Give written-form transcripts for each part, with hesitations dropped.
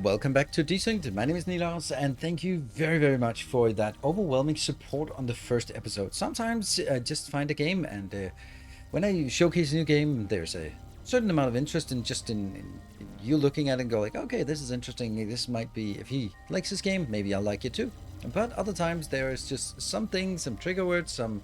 Welcome back to Desynced. My name is Nilas, and thank you very much for that overwhelming support on the first episode. Sometimes I just find a game, and when I showcase a new game, there's a certain amount of interest in just in you looking at it and go like, okay, this is interesting. This might be, if he likes this game, maybe I'll like it too. But other times there is just some things, some trigger words, some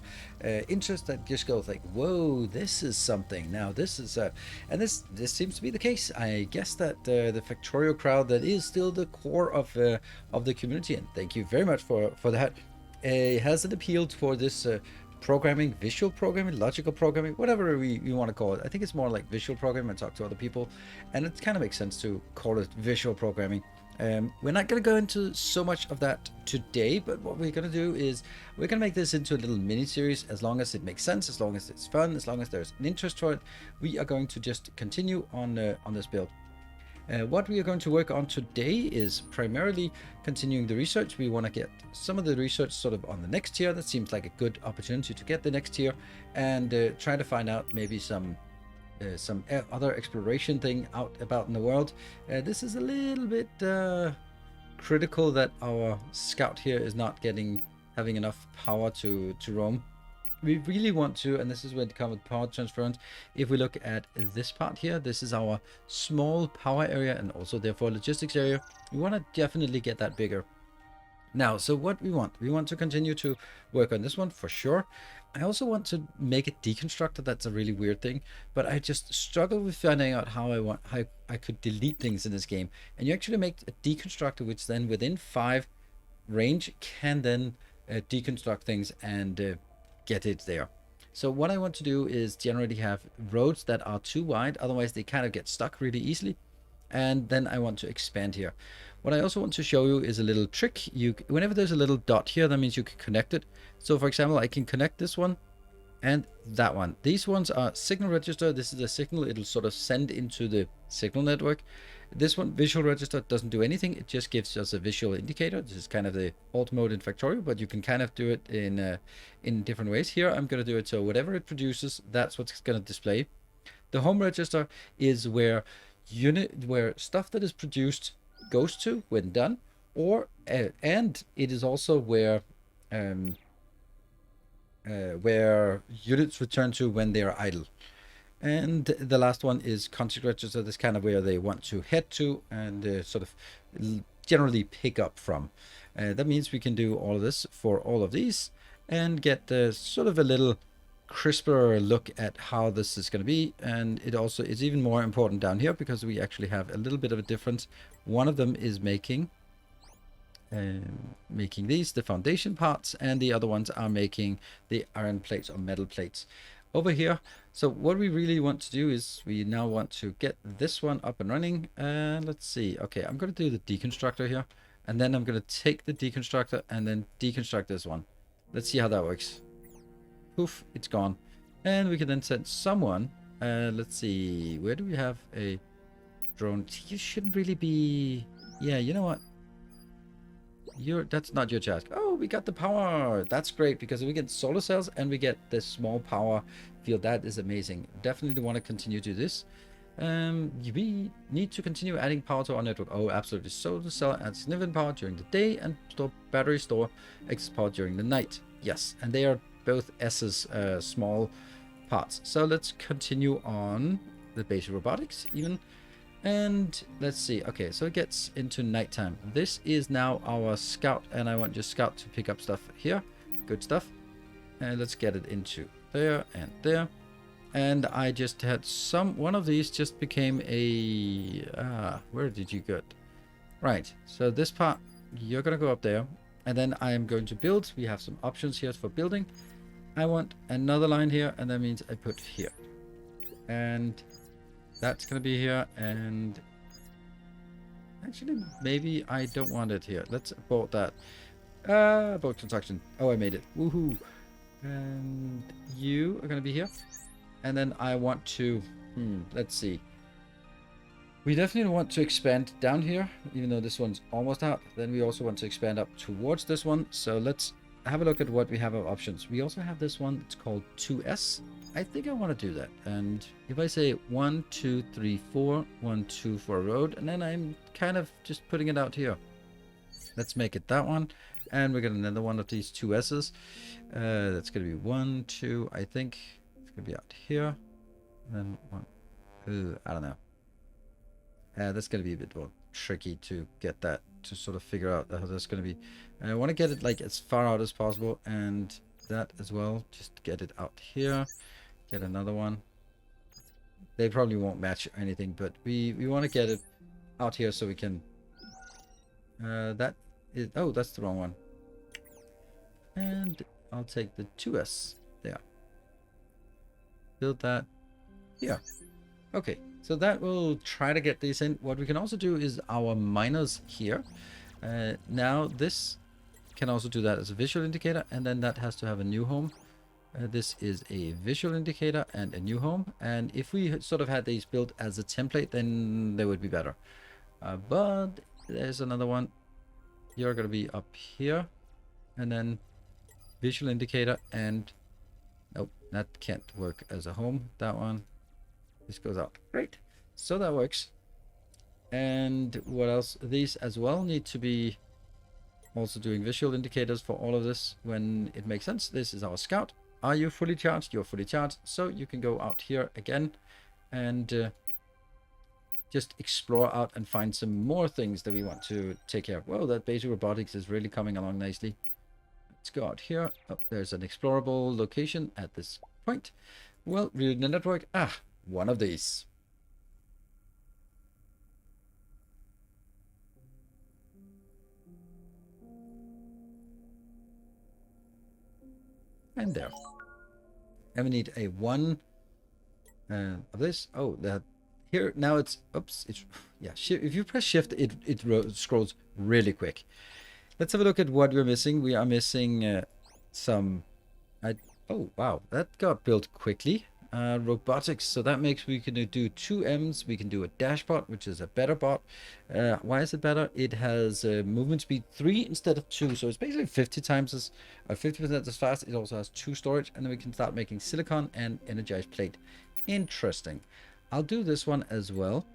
interest that just goes like, whoa, this is something. Now this is and this seems to be the case. I guess that the Factorio crowd that is still the core of the community, and thank you very much for that, has an appeal for this programming, visual programming, logical programming, whatever we want to call it. I think it's more like visual programming. I talk to other people, and it kind of makes sense to call it visual programming. We're not going to go into so much of that today, but what we're going to do is we're going to make this into a little mini series. As long as it makes sense, as long as it's fun, as long as there's an interest for it, we are going to just continue on this build. What we are going to work on today is primarily continuing the research. We want to get some of the research sort of on the next tier. That seems like a good opportunity to get the next tier, and try to find out maybe some other exploration thing out about in the world. This is a little bit critical that our scout here is not having enough power to roam. We really want to, and this is where it comes with power transference. If we look at this part here, this is our small power area and also therefore logistics area. We want to definitely get that bigger. Now, so what we want to continue to work on this one for sure. I also want to make it deconstructed. That's a really weird thing, but I just struggle with finding out how I could delete things in this game. And you actually make a deconstructor, which then within 5 range can then deconstruct things and get it there. So what I want to do is generally have roads that are too wide, otherwise they kind of get stuck really easily. And then I want to expand here. What I also want to show you is a little trick. Whenever there's a little dot here, that means you can connect it. So for example, I can connect this one and that one. These ones are signal register. This is a signal. It'll sort of send into the signal network. This one, visual register, doesn't do anything. It just gives us a visual indicator. This is kind of the alt mode in Factorio, but you can kind of do it in different ways. Here, I'm going to do it so whatever it produces, that's what's going to display. The home register is where stuff that is produced goes to when done, or and it is also where units return to when they are idle. And the last one is contact register. That's kind of where they want to head to and sort of generally pick up from. That means we can do all of this for all of these and get sort of a little crisper look at how this is going to be. And it also is even more important down here because we actually have a little bit of a difference. One of them is making these, the foundation parts, and the other ones are making the iron plates or metal plates over here. So what we really want to do is we now want to get this one up and running. Let's see. Okay, I'm going to do the deconstructor here, and then I'm going to take the deconstructor and then deconstruct this one. Let's see how that works. Poof, it's gone. And we can then send someone. Let's see, where do we have a drone? You shouldn't really be. Yeah, you know what? That's not your task. Oh, we got the power. That's great because we get solar cells and we get this small power field. That is amazing. Definitely want to continue to do this. We need to continue adding power to our network. Oh, absolutely. Solar cell adds significant power during the day and battery store excess power during the night. Yes, and they are both S's small parts. So let's continue on the basic robotics even. And let's see. Okay, so it gets into nighttime. This is now our scout, and I want your scout to pick up stuff here. Good stuff. And let's get it into there and there. And I just had one of these just became a where did you go? Right, so this part, you're gonna go up there, and then I am going to build. We have some options here for building. I want another line here, and that means I put here, and that's gonna be here. And actually maybe I don't want it here. Let's abort that. Abort construction. Oh, I made it. Woohoo. And you are gonna be here, and then I want to let's see, we definitely want to expand down here, even though this one's almost out. Then we also want to expand up towards this one. So let's have a look at what we have of options. We also have this one. It's called 2S. I think I want to do that. And if I say 1, 2, 3, 4, 1, 2 for a road, and then I'm kind of just putting it out here. Let's make it that one. And we got another one of these two S's. That's going to be 1, 2, I think. It's going to be out here. And then 1. I don't know. That's going to be a bit more tricky to get that, to sort of figure out how that's going to be. And I want to get it like as far out as possible. And that as well. Just get it out here. Get another one. They probably won't match anything, but we want to get it out here so we can... that is... Oh, that's the wrong one. And I'll take the 2S there. Build that here. Okay, so that will try to get these in. What we can also do is our miners here. Now this can also do that as a visual indicator, and then that has to have a new home. This is a visual indicator and a new home. And if we sort of had these built as a template, then they would be better. But there's another one. You're going to be up here. And then visual indicator and... Nope, that can't work as a home. That one. This goes out. Great. So that works. And what else? These as well need to be also doing visual indicators for all of this when it makes sense. This is our scout. Are you fully charged? You're fully charged. So you can go out here again and just explore out and find some more things that we want to take care of. Whoa, that basic robotics is really coming along nicely. Let's go out here. Oh, there's an explorable location at this point. Well, reading the network. Ah, one of these. And there. And we need a 1 of this. Oh, that here now it's... Oops. It's... Yeah, if you press shift, it scrolls really quick. Let's have a look at what we're missing. We are missing some... Oh, wow. That got built quickly. Robotics. So that makes we can do 2 M's. We can do a dash bot, which is a better bot. Why is it better? It has movement speed 3 instead of 2. So it's basically 50% as fast. It also has 2 storage. And then we can start making silicon and energized plate. Interesting. I'll do this one as well.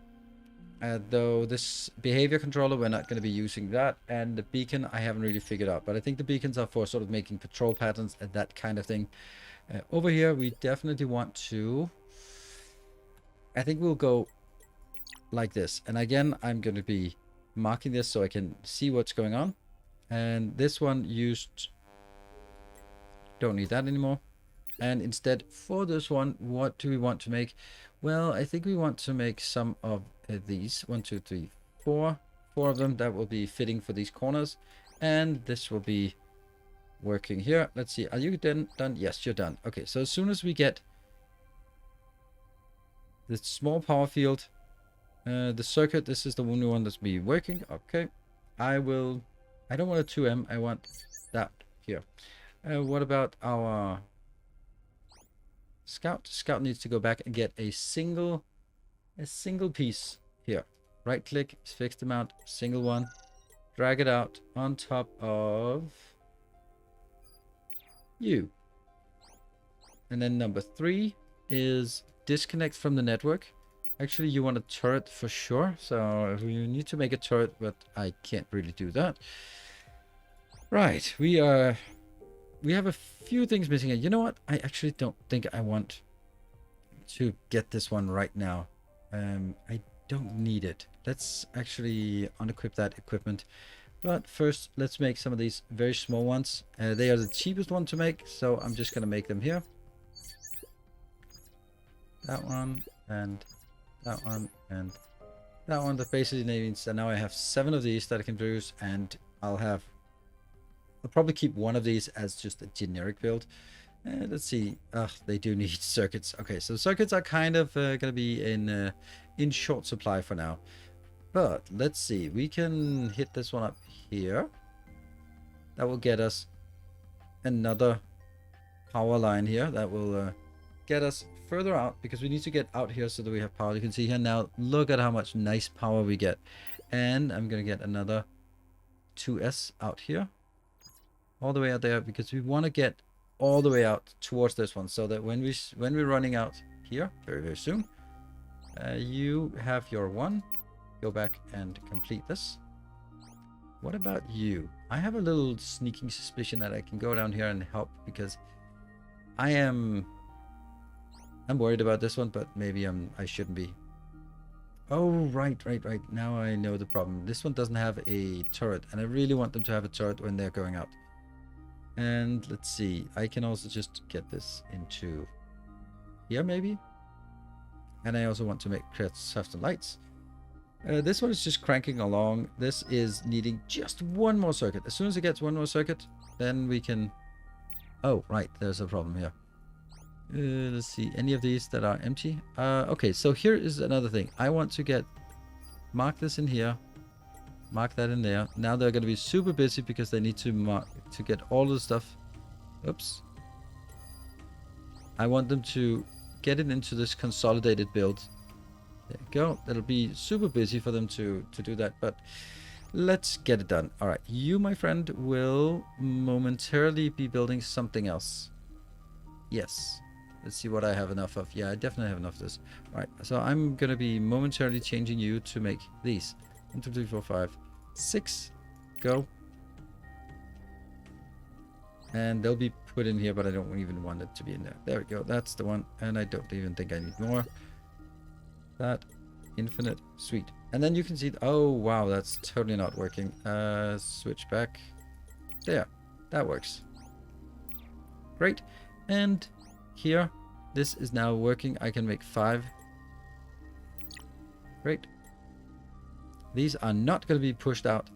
Though this behavior controller, we're not going to be using that. And the beacon, I haven't really figured out. But I think the beacons are for sort of making patrol patterns and that kind of thing. Over here, we definitely want to... I think we'll go like this. And again, I'm going to be marking this so I can see what's going on. And this one used... Don't need that anymore. And instead, for this one, what do we want to make? Well, I think we want to make some of these. 1, 2, 3, 4. 4 of them. That will be fitting for these corners. And this will be... working here. Let's see. Are you done? Yes, you're done. Okay, so as soon as we get the small power field, the circuit, this is the only one that's be working. Okay, I don't want a 2M. I want that here. What about our scout? Scout needs to go back and get a single piece here. Right click, fixed amount, single one. Drag it out on top of you. And then number 3 is disconnect from the network. Actually, you want a turret for sure. So you need to make a turret, but I can't really do that. Right, we have a few things missing. You know what? I actually don't think I want to get this one right now. I don't need it. Let's actually unequip that equipment. But first, let's make some of these very small ones. They are the cheapest one to make, so I'm just going to make them here. That one, and that one, and that one. That basically means that now I have 7 of these that I can produce, and I'll probably keep one of these as just a generic build. Let's see. They do need circuits. Okay, so circuits are kind of going to be in short supply for now. But let's see, we can hit this one up here. That will get us another power line here. That will get us further out because we need to get out here so that we have power. You can see here now, look at how much nice power we get. And I'm going to get another 2S out here. All the way out there because we want to get all the way out towards this one, so that when we're running out here very, very soon, you have your one. Go back and complete this. What about you? I have a little sneaking suspicion that I can go down here and help, because I'm worried about this one, but maybe I shouldn't be. Oh, right. Now I know the problem. This one doesn't have a turret, and I really want them to have a turret when they're going out. And let's see. I can also just get this into here, maybe. And I also want to have some lights. This one is just cranking along. This is needing just one more circuit. As soon as it gets one more circuit, then we can... Oh, right. There's a problem here. Let's see. Any of these that are empty? Okay, so here is another thing. I want to mark this in here. Mark that in there. Now they're going to be super busy because they need to get all the stuff. Oops. I want them to get it into this consolidated build. There you go. That'll be super busy for them to do that, but let's get it done. All right, you, my friend, will momentarily be building something else. Yes. Let's see what I have enough of. Yeah, I definitely have enough of this. All right, so I'm going to be momentarily changing you to make these. 1, 2, 3, 4, 5, 6. Go. And they'll be put in here, but I don't even want it to be in there. There we go. That's the one. And I don't even think I need more. That. Infinite. Sweet. And then you can see... Oh, wow. That's totally not working. Switch back. There. That works. Great. And here, this is now working. I can make 5. Great. These are not going to be pushed out.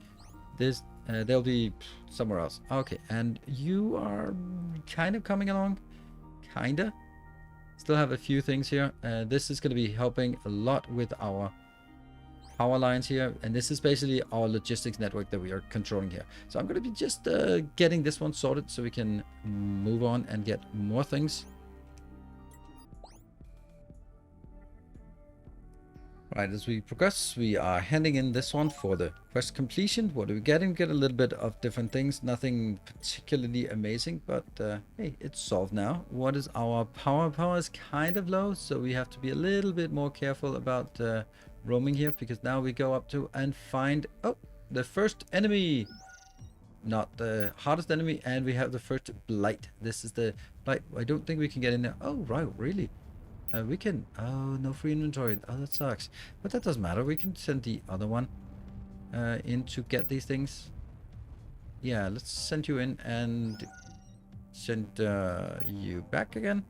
They'll be somewhere else. Okay, and you are kind of coming along. Kinda. Still have a few things here. This is going to be helping a lot with our power lines here. And this is basically our logistics network that we are controlling here. So I'm going to be just getting this one sorted so we can move on and get more things. Right, as we progress, we are handing in this one for the quest completion. What are we getting? We get a little bit of different things. Nothing particularly amazing, but hey, it's solved now. What is our power? Power is kind of low, so we have to be a little bit more careful about roaming here, because now we go up to and find, oh, the first enemy. Not the hardest enemy, and we have the first blight. This is the blight. I don't think we can get in there. Oh, right, really? We can... Oh, no free inventory. Oh, that sucks. But that doesn't matter. We can send the other one in to get these things. Yeah, let's send you in and send you back again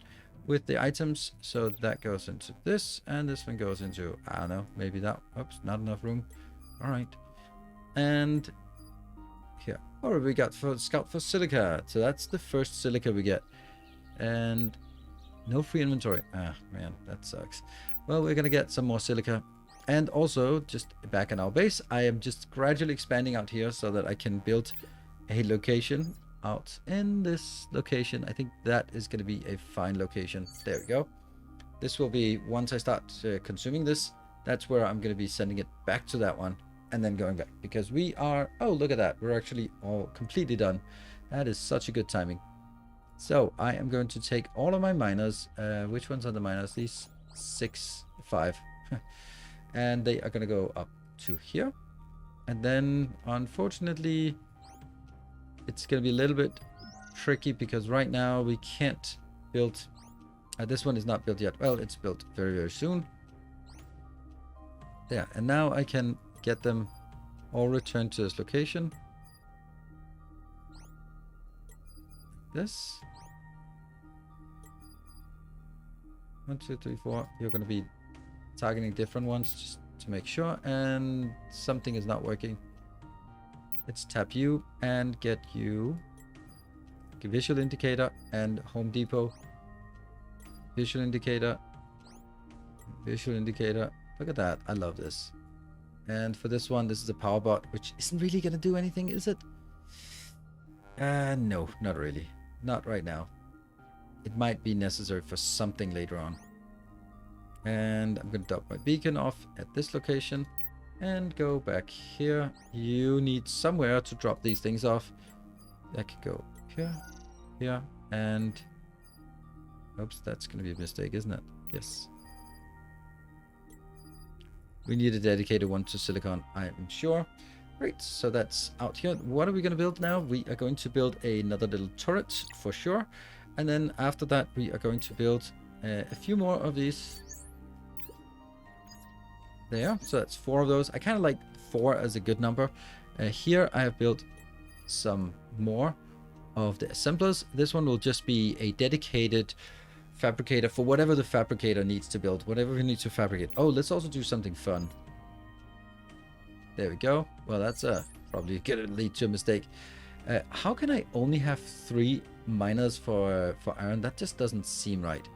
with the items. So that goes into this, and this one goes into... I don't know. Maybe that... Oops, not enough room. All right. And here. Oh, we got for scout for silica. So that's the first silica we get. And... no free inventory. Ah, man, that sucks. Well, we're gonna get some more silica. And also, just back in our base, I am just gradually expanding out here so that I can build a location out in this location. I think that is gonna be a fine location. There we go. This will be, once I start consuming this, that's where I'm gonna be sending it back to that one and then going back. Because we are, oh, look at that. We're actually all completely done. That is such a good timing. So I am going to take all of my miners. Which ones are the miners? These 6, 5. And they are going to go up to here. And then, unfortunately, it's going to be a little bit tricky because right now we can't build... this one is not built yet. Well, it's built very, very soon. Yeah, and now I can get them all returned to this location. This 1, 2, 3, 4. You're going to be targeting different ones just to make sure. And something is not working. Let's tap you and get you visual indicator and Home Depot. Visual indicator. Visual indicator. Look at that. I love this. And for this one, this is a power bot, which isn't really going to do anything, is it? No, not really. Not right now. It might be necessary for something later on. And I'm going to drop my beacon off at this location and go back here. You need somewhere to drop these things off. That could go here, here, And oops, that's going to be a mistake, isn't it? Yes. We need a dedicated one to silicon, I'm sure. Great, so that's out here. What are we going to build now? We are going to build another little turret for sure. And then after that, we are going to build a few more of these. There, so that's 4 of those. I kind of like 4 as a good number. Here I have built some more of the assemblers. This one will just be a dedicated fabricator for whatever the fabricator needs to build, whatever we need to fabricate. Oh, let's also do something fun. There we go. Well, that's probably gonna lead to a mistake. How can I only have 3 miners for iron? That just doesn't seem right.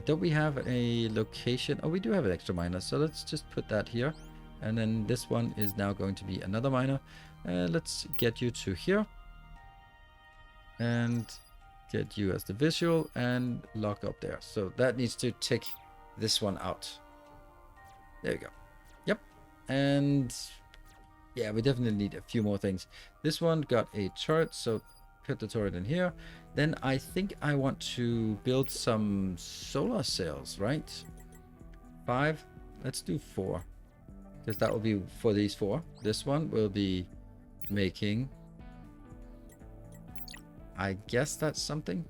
Don't we have a location? Oh, we do have an extra miner, so let's just put that here. And then this one is now going to be another miner. Let's get you to here. And get you as the visual and lock up there. So that needs to tick this one out. There we go. Yep. And yeah, we definitely need a few more things. This one got a turret, so put the turret in here. Then I think I want to build some solar cells, right? 5. Let's do 4. Because that will be for these 4. This one will be making... I guess that's something.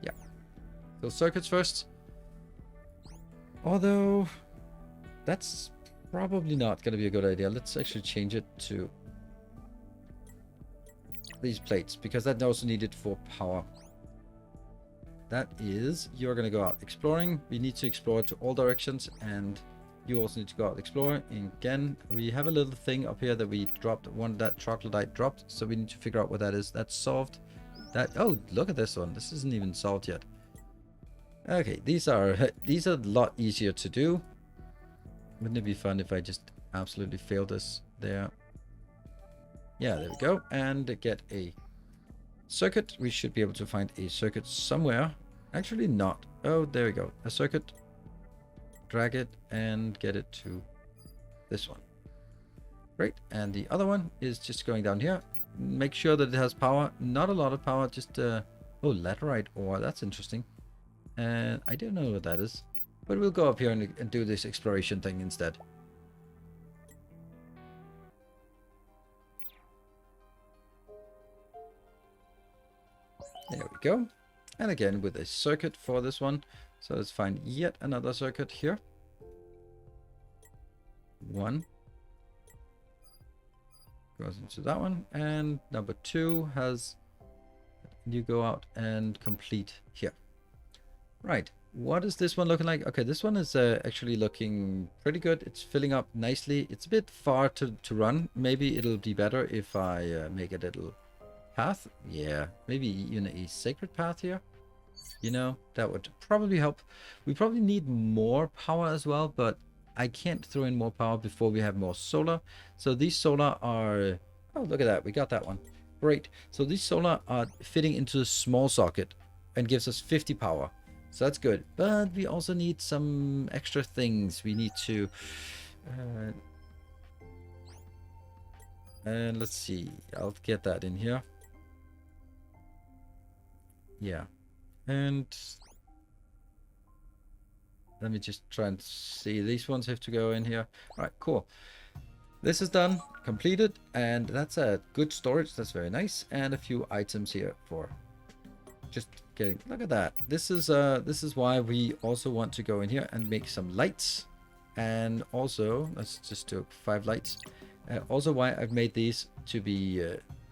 Yeah. So circuits first. Although, that's probably not going to be a good idea. Let's actually change it to these plates, because that's also needed for power. That is, you're going to go out exploring. We need to explore to all directions, and you also need to go out exploring. And again, we have a little thing up here that we dropped. One that troglodyte dropped, so we need to figure out what that is. That's solved. That, oh, look at this one. This isn't even solved yet. Okay, these are a lot easier to do. Wouldn't it be fun if I just absolutely failed this there? Yeah, there we go. And get a circuit. We should be able to find a circuit somewhere. Actually not. Oh, there we go. A circuit. Drag it and get it to this one. Great. And the other one is just going down here. Make sure that it has power. Not a lot of power. Just, oh, laterite ore. That's interesting. And I don't know what that is. But we'll go up here and do this exploration thing instead. There we go. And again with a circuit for this one. So let's find yet another circuit here. 1 goes into that one. And number 2 has... You go out and complete here. Right. What is this one looking like? Okay, this one is actually looking pretty good. It's filling up nicely. It's a bit far to run. Maybe it'll be better if I make a little path. Yeah, maybe even a sacred path here. You know, that would probably help. We probably need more power as well, but I can't throw in more power before we have more solar. So these solar are... Oh, look at that. We got that one. Great. So these solar are fitting into a small socket and gives us 50 power. So that's good. But we also need some extra things. We need to... and let's see. I'll get that in here. Yeah. And let me just try and see. These ones have to go in here. All right, cool. This is done, completed, and that's a good storage. That's very nice. And a few items here for just getting. Look at that. This is why we also want to go in here and make some lights. And also, let's just do 5 lights. Also, why I've made these to be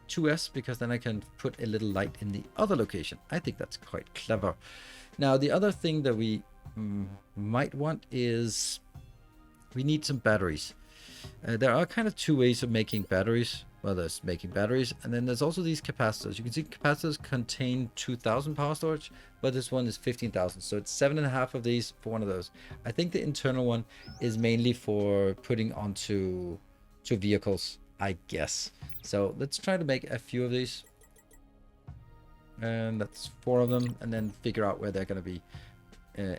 2S, because then I can put a little light in the other location. I think that's quite clever. Now, the other thing that we might want is we need some batteries. There are kind of 2 ways of making batteries. Well, there's making batteries, and then there's also these capacitors. You can see capacitors contain 2,000 power storage, but this one is 15,000. So it's 7.5 of these for one of those. I think the internal one is mainly for putting onto vehicles, I guess. So let's try to make a few of these. And that's 4 of them, and then figure out where they're going to be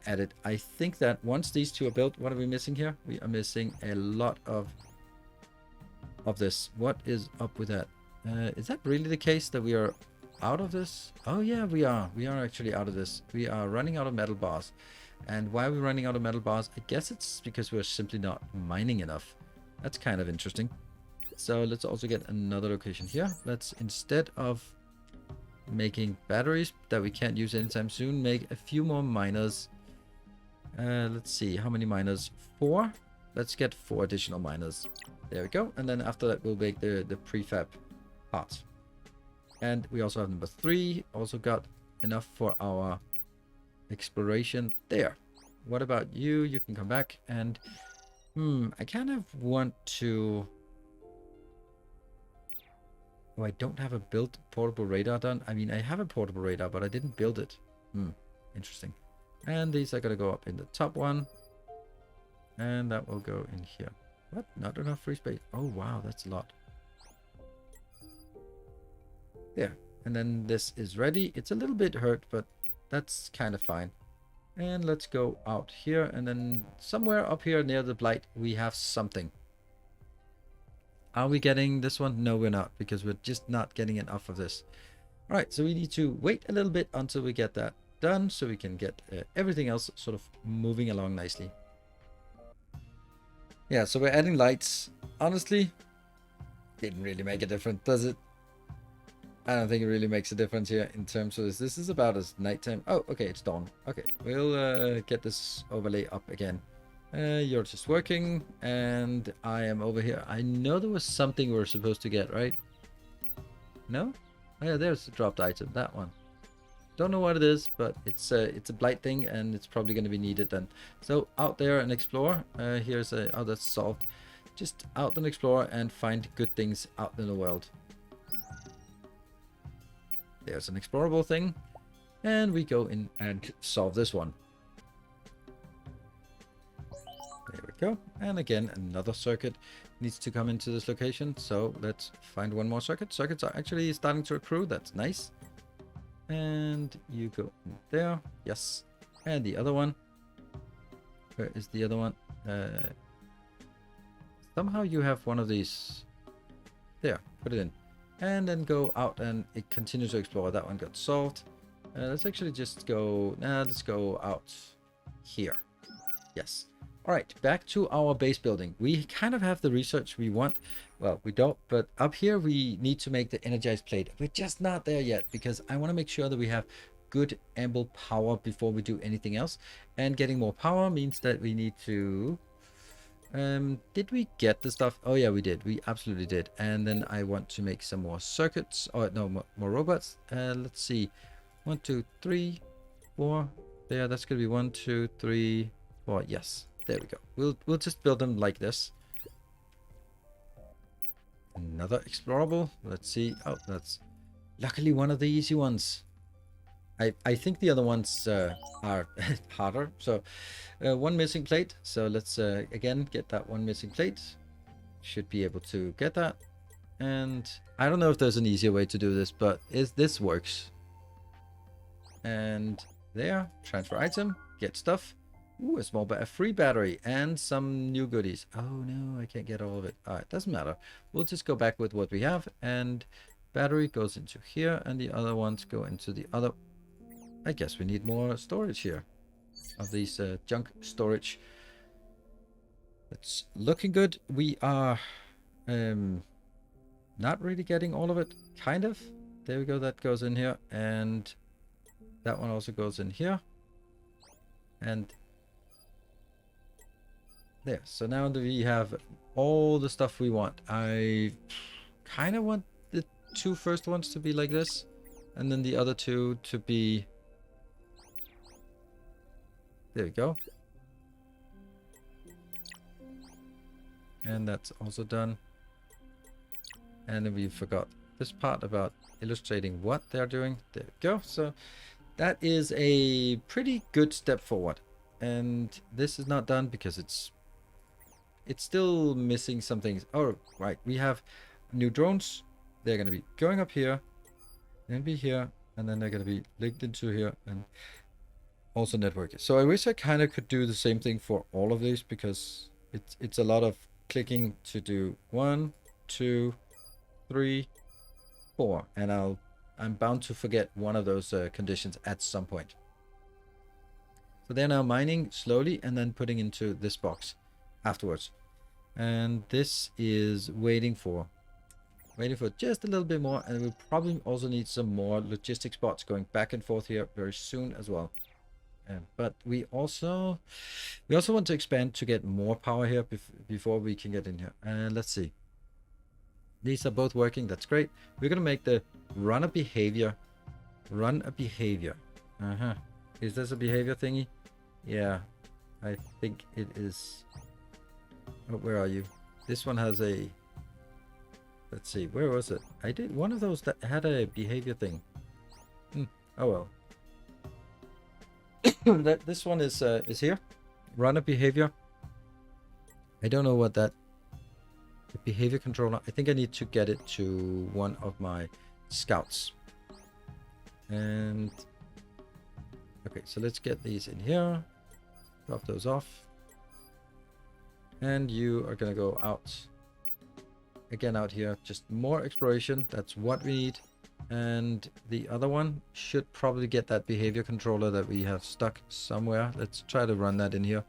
added. I think that once these 2 are built, what are we missing here? We are missing a lot of this. What is up with that? Is that really the case that we are out of this? Oh yeah, we are. We are actually out of this. We are running out of metal bars. And why are we running out of metal bars? I guess it's because we're simply not mining enough. That's kind of interesting. So let's also get another location here. Let's, instead of making batteries that we can't use anytime soon, make a few more miners. Let's see, how many miners? 4. Let's get 4 additional miners. There we go. And then after that, we'll make the prefab part. And we also have number 3. Also got enough for our exploration there. What about you? You can come back. And I kind of want to... Oh, I don't have a built portable radar done. I mean, I have a portable radar, but I didn't build it. Interesting. And these are going to go up in the top one. And that will go in here. What? Not enough free space. Oh, wow. That's a lot. There. And then this is ready. It's a little bit hurt, but that's kind of fine. And let's go out here. And then somewhere up here near the blight, we have something. Are we getting this one? No, we're not, because we're just not getting enough of this. All right, so we need to wait a little bit until we get that done, so we can get everything else sort of moving along nicely. Yeah, so we're adding lights. Honestly, didn't really make a difference, does it? I don't think it really makes a difference here in terms of this. This is about as nighttime. Oh, okay, it's dawn. Okay, we'll get this overlay up again. You're just working, and I am over here. I know there was something we were supposed to get, right? No? Oh, yeah, there's the dropped item, that one. Don't know what it is, but it's a blight thing, and it's probably going to be needed then. So out there and explore. Here's a... Oh, that's solved. Just out and explore and find good things out in the world. There's an explorable thing, and we go in and solve this one. There we go. And again, another circuit needs to come into this location. So let's find one more circuit. Circuits are actually starting to accrue. That's nice. And you go in there. Yes. And the other one. Where is the other one? Somehow you have one of these. There. Put it in. And then go out and it continues to explore. That one got solved. Let's actually just go... let's go out here. Yes. All right, back to our base building. We kind of have the research we want. Well, we don't, but up here we need to make the energized plate. We're just not there yet because I want to make sure that we have good ample power before we do anything else. And getting more power means that we need to... did we get the stuff? Oh yeah, we did. We absolutely did. And then I want to make some more circuits. Oh no, more robots. Let's see. 1, 2, 3, 4. There, that's gonna be 1, 2, 3, 4. Yes. There we go. We'll just build them like this. Another explorable. Let's see. Oh, that's luckily one of the easy ones. I think the other ones are harder. So one missing plate. So let's again get that one missing plate. Should be able to get that. And I don't know if there's an easier way to do this, but this works. And there, transfer item, get stuff. Ooh, a free battery and some new goodies. Oh no, I can't get all of it. All right, doesn't matter. We'll just go back with what we have, and battery goes into here, and the other ones go into the other. I guess we need more storage here of these junk storage. It's looking good. We are not really getting all of it. Kind of. There we go. That goes in here, and that one also goes in here, and there. So now that we have all the stuff we want, I kind of want the 2 first ones to be like this, and then the other 2 to be... There we go. And that's also done. And then we forgot this part about illustrating what they're doing. There we go. So that is a pretty good step forward. And this is not done because it's still missing some things. Oh, right. We have new drones. They're going to be going up here, and be here, and then they're going to be linked into here, and also network. So I wish I kind of could do the same thing for all of these, because it's a lot of clicking to do 1, 2, 3, 4, and I'll I'm bound to forget one of those conditions at some point. So they're now mining slowly and then putting into this box afterwards. And this is waiting for just a little bit more, and we'll probably also need some more logistic spots going back and forth here very soon as well. But we also want to expand to get more power here before we can get in here. And let's see. These are both working. That's great. We're gonna make the run a behavior. Is this a behavior thingy? Yeah, I think it is. Oh, where are you? This one has a. Let's see. Where was it? I did one of those that had a behavior thing. Oh well. This one is here. Run a behavior. I don't know what that. The behavior controller. I think I need to get it to one of my scouts. And okay, so let's get these in here. Drop those off. And you are gonna go out. Again out here. Just more exploration. That's what we need. And the other one should probably get that behavior controller that we have stuck somewhere. Let's try to run that in here.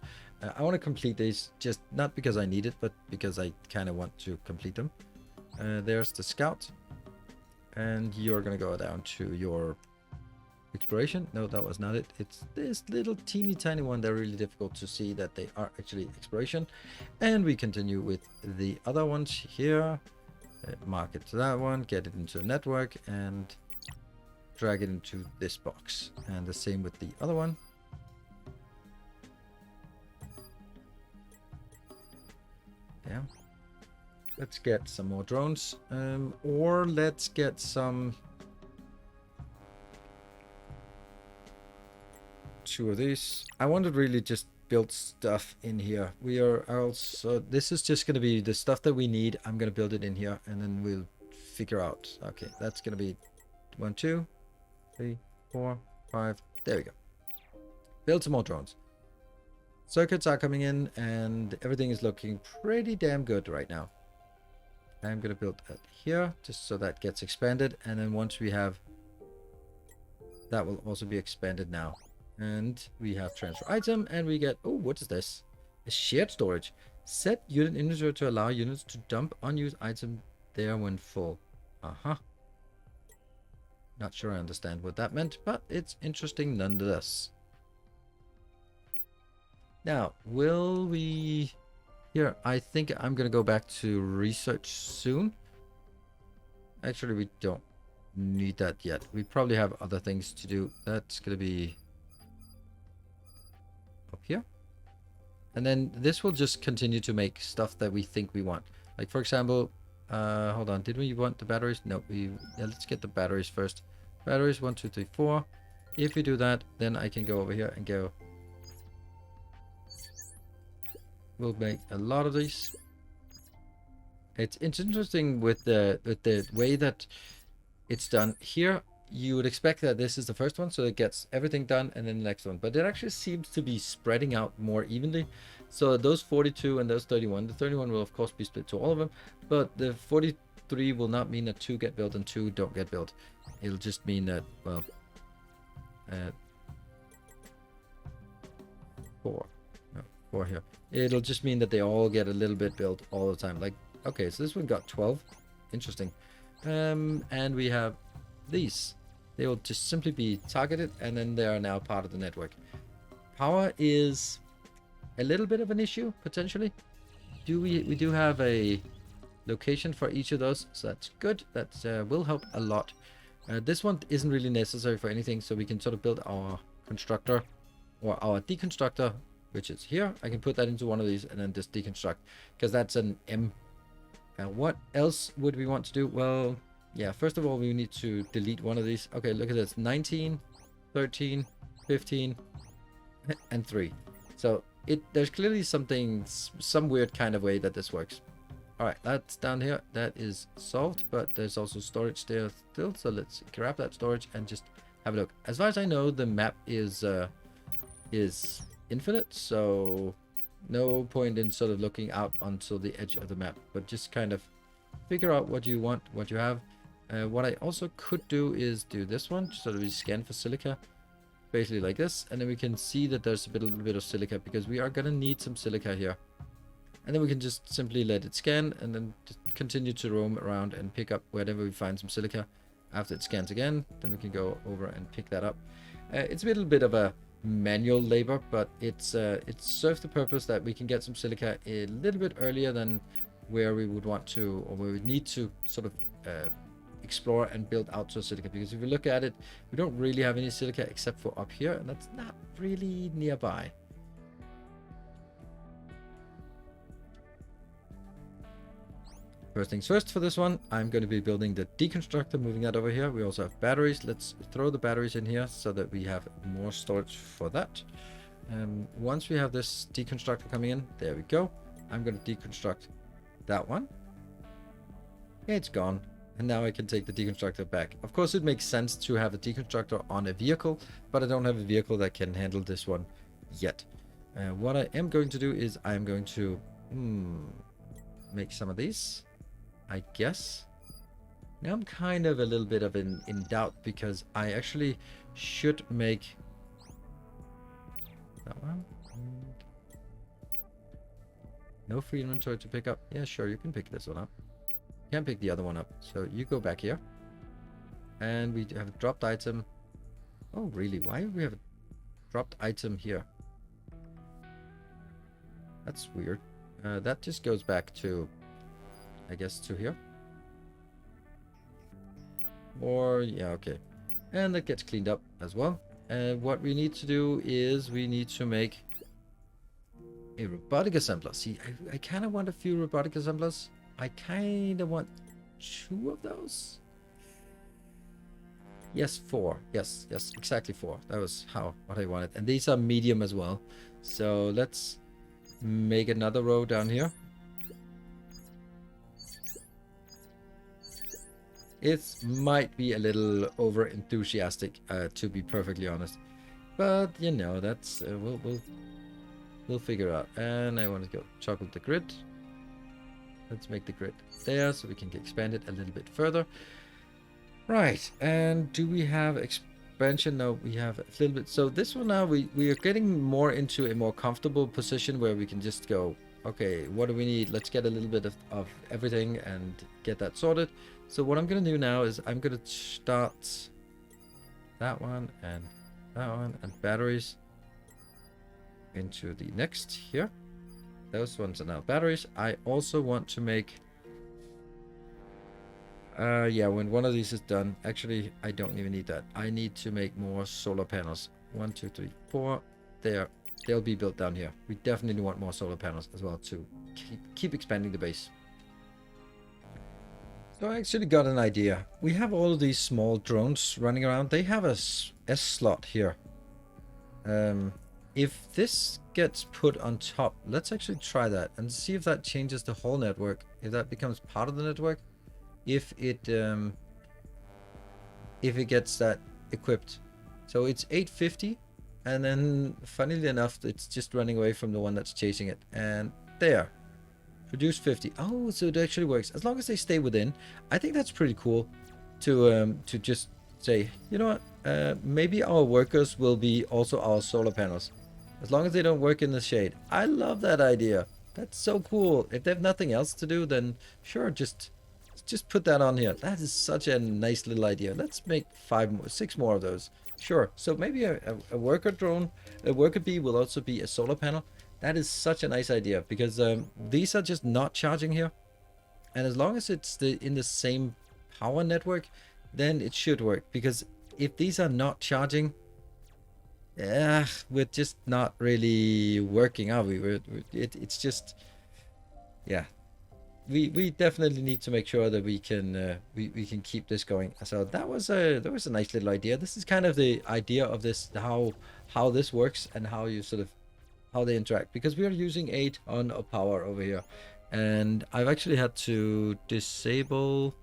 I want to complete these, just not because I need it, but because I kind of want to complete them. There's the scout. And you're going to go down to your exploration. No, that was not it. It's this little teeny tiny one. They're really difficult to see that they are actually exploration. And we continue with the other ones here. Mark it to that one, get it into the network, and drag it into this box. And the same with the other one. Yeah. Let's get some more drones. Or let's get some... 2 of these. I want to really just build stuff in here. We are also, this is just going to be the stuff that we need. I'm going to build it in here, and then we'll figure out. Okay, that's going to be 1, 2, 3, 4, 5. There we go. Build some more drones. Circuits are coming in, and everything is looking pretty damn good right now. I'm going to build that here, just so that gets expanded, and then once we have, that will also be expanded now. And we have transfer item, and we get, oh, what is this? A shared storage. Set unit inventory to allow units to dump unused item there when full. Not sure I understand what that meant, but it's interesting nonetheless. Now, will we... Here, I think I'm going to go back to research soon. Actually, we don't need that yet. We probably have other things to do. That's going to be... up here, and then this will just continue to make stuff that we think we want. Like for example, hold on, did we want the batteries? No, let's get the batteries first. Batteries 1, 2, 3, 4. If we do that, then I can go over here and go. We'll make a lot of these. It's interesting with the way that it's done here. You would expect that this is the first one, so it gets everything done, and then the next one. But it actually seems to be spreading out more evenly. So those 42 and those 31, the 31 will of course be split to all of them, but the 43 will not mean that 2 get built and 2 don't get built. It'll just mean that, well, 4 here. It'll just mean that they all get a little bit built all the time. Like, okay, so this one got 12. Interesting. And we have these. They will just simply be targeted, and then they are now part of the network. Power is a little bit of an issue, potentially. We do have a location for each of those, so that's good. That will help a lot. This one isn't really necessary for anything, so we can sort of build our constructor or our deconstructor, which is here. I can put that into one of these and then just deconstruct, because that's an M. What else would we want to do? Well, yeah, first of all, we need to delete one of these. Okay, look at this. 19, 13, 15, and 3. So there's clearly some weird kind of way that this works. All right, that's down here. That is solved, but there's also storage there still. So let's grab that storage and just have a look. As far as I know, the map is infinite, so no point in sort of looking out onto the edge of the map, but just kind of figure out what you want, what you have. What I also could do is do this one, so that we scan for silica, basically like this, and then we can see that there's a little bit of silica, because we are gonna need some silica here. And then we can just simply let it scan, and then just continue to roam around and pick up wherever we find some silica. After it scans again, then we can go over and pick that up. It's a little bit of a manual labor, but it serves the purpose that we can get some silica a little bit earlier than where we would want to, or where we need to sort of explore and build out to silica. Because if you look at it, we don't really have any silica except for up here, and that's not really nearby. First things first, for this one, I'm going to be building the deconstructor, moving that over here. We also have batteries. Let's throw the batteries in here so that we have more storage for that. Once we have this deconstructor coming in, there we go. I'm going to deconstruct that one. It's gone. And now I can take the deconstructor back. Of course, it makes sense to have a deconstructor on a vehicle, but I don't have a vehicle that can handle this one yet. What I am going to do is I'm going to make some of these, I guess. Now I'm kind of a little bit of in doubt, because I actually should make that one. No free inventory to pick up. Yeah, sure, you can pick this one up. You can't pick the other one up. So you go back here. And we have a dropped item. Oh, really? Why do we have a dropped item here? That's weird. That just goes back to, I guess, to here. Or, yeah, okay. And that gets cleaned up as well. And what we need to do is we need to make a robotic assembler. See, I kind of want a few robotic assemblers. I kind of want 2 of those. Yes, 4. Yes, exactly 4. That was what I wanted. And these are medium as well. So let's make another row down here. It might be a little over enthusiastic, to be perfectly honest, but you know, that's we'll figure out. And I want to go chocolate the grid. Let's make the grid there so we can expand it a little bit further. Right, and do we have expansion? No, we have a little bit. So this one now, we are getting more into a more comfortable position where we can just go, okay, what do we need? Let's get a little bit of everything and get that sorted. So what I'm going to do now is I'm going to start that one and batteries into the next here. Those ones are now batteries. I also want to make yeah, when one of these is done, actually I don't even need that. I need to make more solar panels. 1, 2, 3, 4. There, they'll be built down here. We definitely want more solar panels as well to keep expanding the base. So I actually got an idea. We have all of these small drones running around. They have a S slot here. If this gets put on top, let's actually try that and see if that changes the whole network. If that becomes part of the network, if it gets that equipped. So it's 850, and then funnily enough, it's just running away from the one that's chasing it. And there, produce 50. Oh, so it actually works as long as they stay within. I think that's pretty cool to just say, you know what, maybe our workers will be also our solar panels, as long as they don't work in the shade. I love that idea. That's so cool. If they have nothing else to do, then sure, just put that on here. That is such a nice little idea. Let's make 6 more of those. Sure. So maybe a worker drone, a worker bee will also be a solar panel. That is such a nice idea, because these are just not charging here, and as long as it's in the same power network, then it should work. Because if these are not charging, we're just not really working, are we? It's just, yeah. We definitely need to make sure that we can keep this going. So that was a nice little idea. This is kind of the idea of this, how this works and how you how they interact, because we are using a ton of power over here, and I've actually had to disable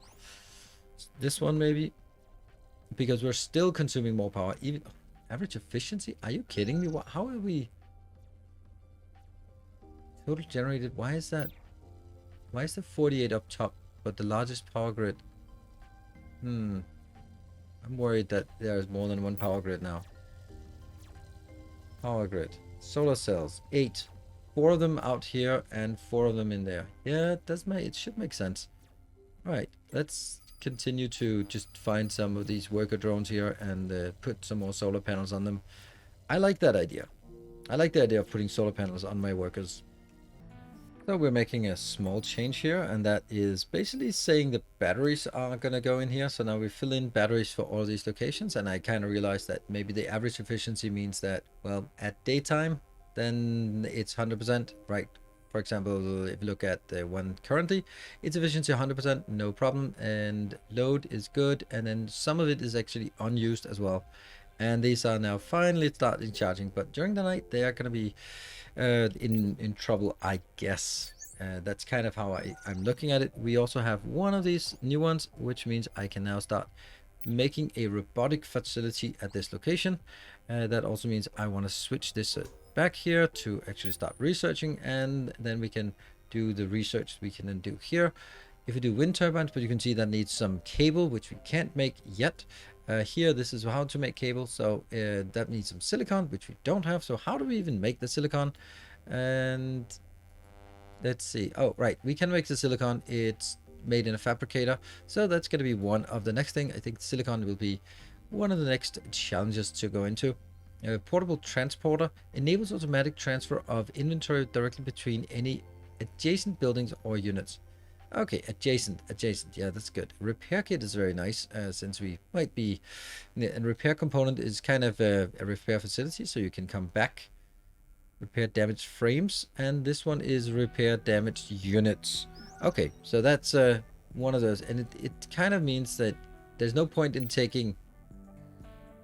this one maybe, because we're still consuming more power. Even average efficiency, are you kidding me? How are we total generated? Why is the 48 up top but the largest power grid? I'm worried that there's more than one power grid now. Power grid. Solar cells. 8. 4 of them out here and 4 of them in there. Yeah, it should make sense. Alright, let's continue to just find some of these worker drones here and put some more solar panels on them. I like that idea. I like the idea of putting solar panels on my workers. So we're making a small change here, and that is basically saying the batteries are gonna go in here. So now we fill in batteries for all these locations, and I kind of realized that maybe the average efficiency means that, well, at daytime, then it's 100%, right? For example, if you look at the one currently, its efficiency 100%, no problem, and load is good, and then some of it is actually unused as well. And these are now finally starting charging, but during the night they are going to be in trouble, I guess. That's kind of how I'm looking at it. We also have one of these new ones, which means I can now start making a robotic facility at this location. That also means I want to switch this back here to actually start researching, and then we can do the research we can then do here. If we do wind turbines, but you can see that needs some cable, which we can't make yet. Here, this is how to make cable. So that needs some silicon, which we don't have. So how do we even make the silicon? And let's see. Oh, right. We can make the silicon. It's made in a fabricator. So that's going to be one of the next thing. I think silicon will be one of the next challenges to go into. Portable transporter enables automatic transfer of inventory directly between any adjacent buildings or units. Okay, adjacent. Yeah, that's good. Repair kit is very nice, since we might be... And repair component is kind of a repair facility, so you can come back. Repair damaged frames, and this one is repair damaged units. Okay, so that's one of those, and it kind of means that there's no point in taking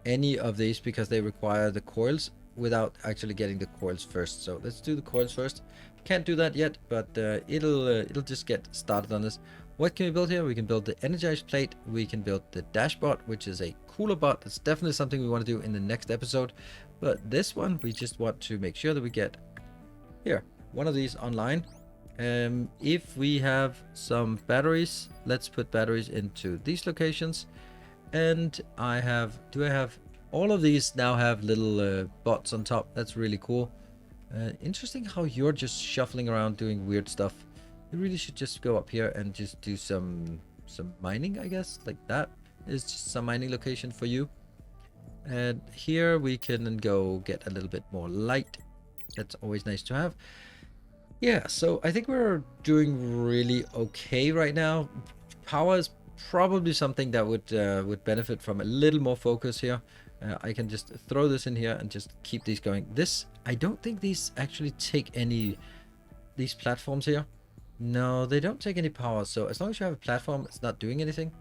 any of these because they require the coils without actually getting the coils first. So let's do the coils first. Can't do that yet, but it'll just get started on this. What can we build here? We can build the energized plate. We can build the dashbot, which is a cooler bot. That's definitely something we want to do in the next episode. But this one, we just want to make sure that we get here one of these online. If we have some batteries, let's put batteries into these locations. And do I have all of these now have little bots on top. That's really cool. Interesting how you're just shuffling around doing weird stuff. You really should just go up here and just do some mining, I guess. Like that is just some mining location for you. And here we can go get a little bit more light. That's always nice to have. Yeah, so I think we're doing really okay right now. Power is probably something that would benefit from a little more focus here. I can just throw this in here and just keep these going. I don't think these actually take any, these platforms here. No, they don't take any power. So as long as you have a platform, it's not doing anything.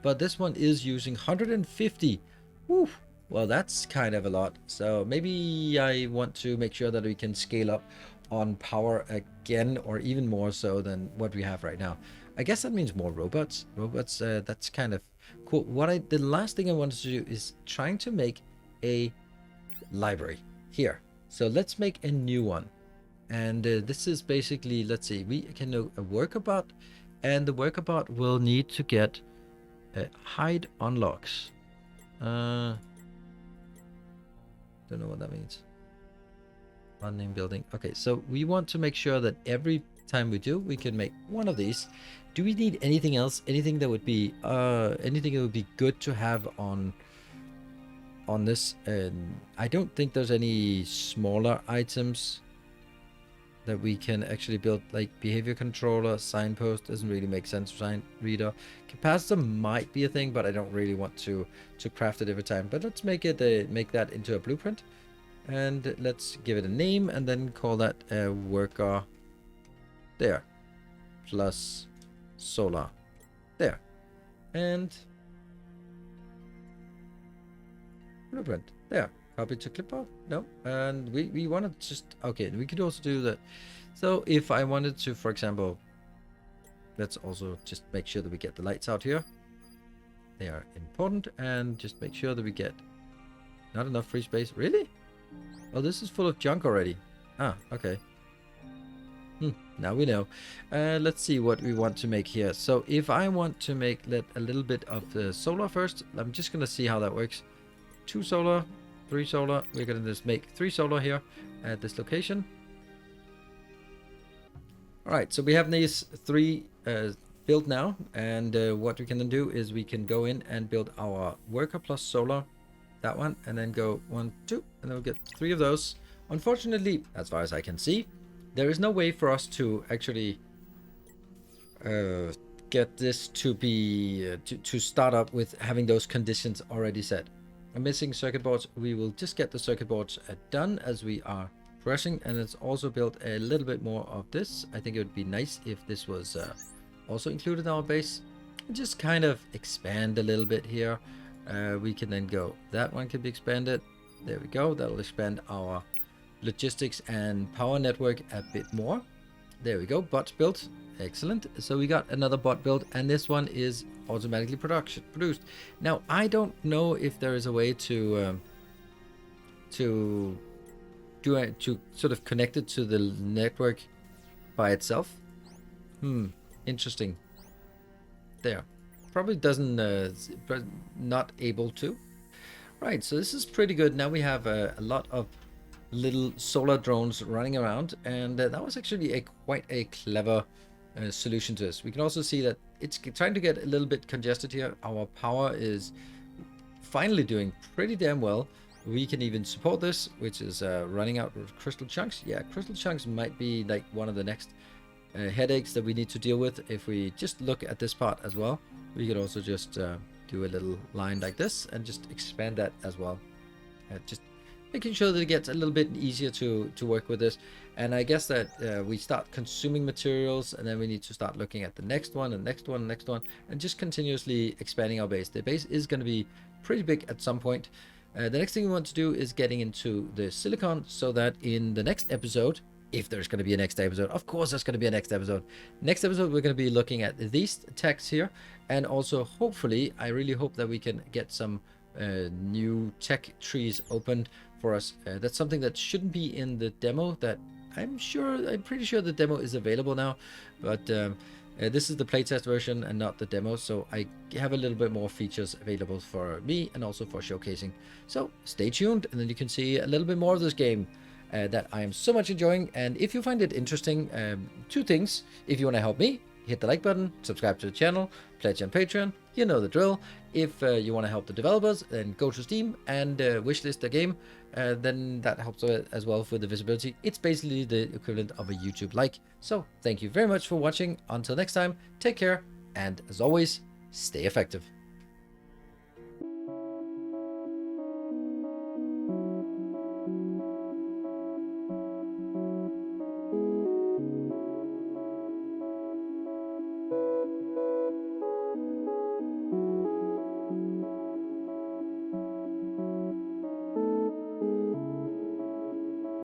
But this one is using 150. Woo. Well, that's kind of a lot. So maybe I want to make sure that we can scale up on power again, or even more so than what we have right now. I guess that means more robots. That's kind of cool. The last thing I wanted to do is trying to make a library here. So let's make a new one. And this is basically, let's see, we can do a worker bot, and the worker bot will need to get hide unlocks. Don't know what that means. Unnamed building. Okay, so we want to make sure that every time we do, we can make one of these. Do we need anything else? Anything that would be good to have on this? And I don't think there's any smaller items that we can actually build, like behavior controller, signpost doesn't really make sense. Sign reader, capacitor might be a thing, but I don't really want to craft it every time. But let's make it make that into a blueprint, and let's give it a name, and then call that worker there plus solar there, and blueprint there. Copy to clipboard. No, and we want to just, okay, we could also do that. So if I wanted to, for example, let's also just make sure that we get the lights out here. They are important, and just make sure that we get not enough free space. Really? Oh, this is full of junk already. Ah, okay. Now we know. Let's see what we want to make here. So if I want to make a little bit of the solar first, I'm just going to see how that works. 2 solar, 3 solar. We're going to just make 3 solar here at this location. All right, so we have these 3 built now, and what we can then do is we can go in and build our worker plus solar, that one, and then go 1, 2, and then we'll get 3 of those. Unfortunately, as far as I can see, there is no way for us to actually get this to be to start up with having those conditions already set. I'm missing circuit boards. We will just get the circuit boards done as we are progressing, and let's also build a little bit more of this. I think it would be nice if this was also included in our base. Just kind of expand a little bit here. We can then go, that one can be expanded. There we go. That'll expand our logistics and power network a bit more. There we go. Bots built. Excellent. So we got another bot built, and this one is automatically produced. Now I don't know if there is a way to sort of connect it to the network by itself. Interesting. There. Probably doesn't not able to. Right, so this is pretty good. Now we have a lot of little solar drones running around, and that was actually quite a clever solution to this. We can also see that it's trying to get a little bit congested here. Our power is finally doing pretty damn well. We can even support this, which is running out with crystal chunks. Yeah, crystal chunks might be like one of the next headaches that we need to deal with. If we just look at this part as well, we could also just do a little line like this and just expand that as well. Just making sure that it gets a little bit easier to work with this. And I guess that we start consuming materials, and then we need to start looking at the next one and next one and next one, and just continuously expanding our base. The base is going to be pretty big at some point. The next thing we want to do is getting into the silicon, so that in the next episode, if there's going to be a next episode, of course there's going to be a next episode. Next episode, we're going to be looking at these techs here, and also hopefully, I really hope that we can get some new tech trees opened for us. That's something that shouldn't be in the demo. That I'm pretty sure the demo is available now, but this is the playtest version and not the demo, so I have a little bit more features available for me and also for showcasing. So stay tuned, and then you can see a little bit more of this game that I am so much enjoying. And if you find it interesting, 2 things. If you want to help me, hit the like button, subscribe to the channel, pledge on Patreon, you know the drill. If you want to help the developers, then go to Steam and wishlist the game. Then that helps as well for the visibility. It's basically the equivalent of a YouTube like. So thank you very much for watching. Until next time, take care, and as always, stay effective.